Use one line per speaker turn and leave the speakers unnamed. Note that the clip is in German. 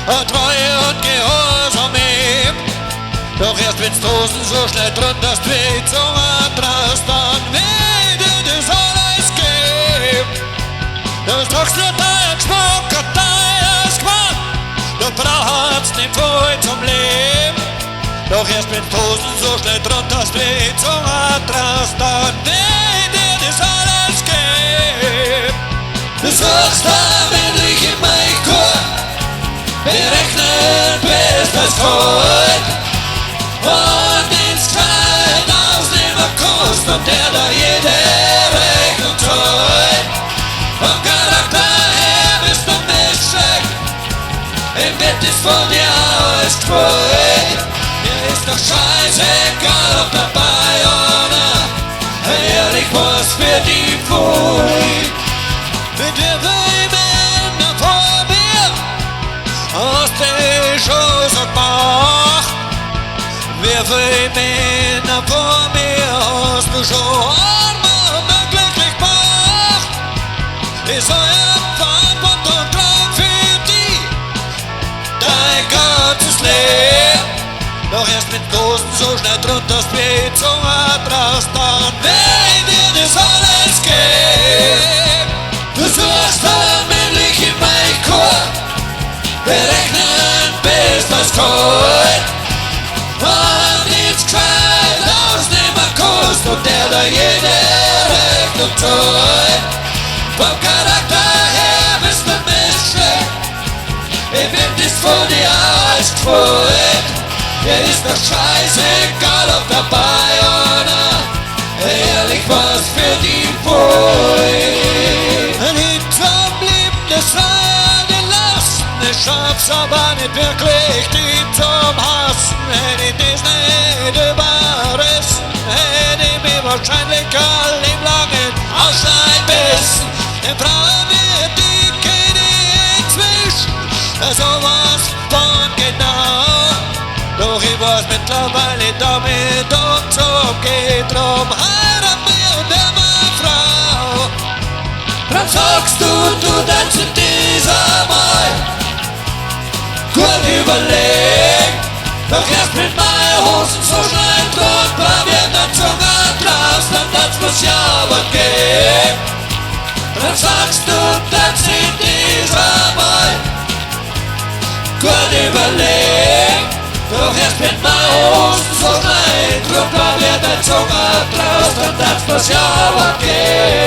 Treue und Gehorsam ihm. Doch erst wenn's Dosen so schnell drunter die Zunge draus, dann wird dir das alles geben. Das tragst nur dein Schmuck und dein Quatsch, du brauchst nicht voll zum Leben. Doch erst wenn's Dosen so schnell drunter die Zunge draus, dann wird dir das alles geben. Du suchst endlich in mein Chor, berechnen bis das Gold und ins Kleid ausnehmen Kost und der da jede Rechnung zahlt. Vom Charakter her bist du Miststück, im Bett ist von dir alles gewollt. Mir ist doch scheißegal, ob dabei oder ehrlich was für die Pfui. Mit dir will Männer vor mir aus der Schoß und Bauch. Wer will Männer vor mir hast du schon einmal glücklich gemacht? Ist euer Verantwortung dran für die dein ganzes Leben. Doch erst mit Dosen so schnell drunter die Zunge draus, dann will dir das alles geben. Du suchst allmählich in mein Chor, berechnen bis das kalt und ins Kleid ausnehmen Kost und der da jede Rechnung zahlt. Vom Charakter her bist du Miststück, im Wind ist von dir alles gewollt. Dir ist doch scheißegal, ob dabei oder ehrlich was für die Pfui. Ein Hinterblieben, das war gelassen, ich schaff's aber nicht wirklich, die zum Hassen. Hätte ich das nicht überrissen, hätte ich mich wahrscheinlich all im langen Ausschneid bissen. Denn Frauen wird die kenne ich inzwischen, sowas von genau. Doch ich weiß mittlerweile damit umzugehen, drum heirat mir und immer Frau. Drum sagst du dann in dieser Mal gut überlegt. Doch erst mit meinen Hosen so schnell drunter wird der Zunge draus, dann das muss ja aber gehen. Drum sagst du dann in dieser Mal gut überlegt. Doch erst mit meinen Hosen so schnell drunter wird der Zunge draus, dann das muss ja aber gehen.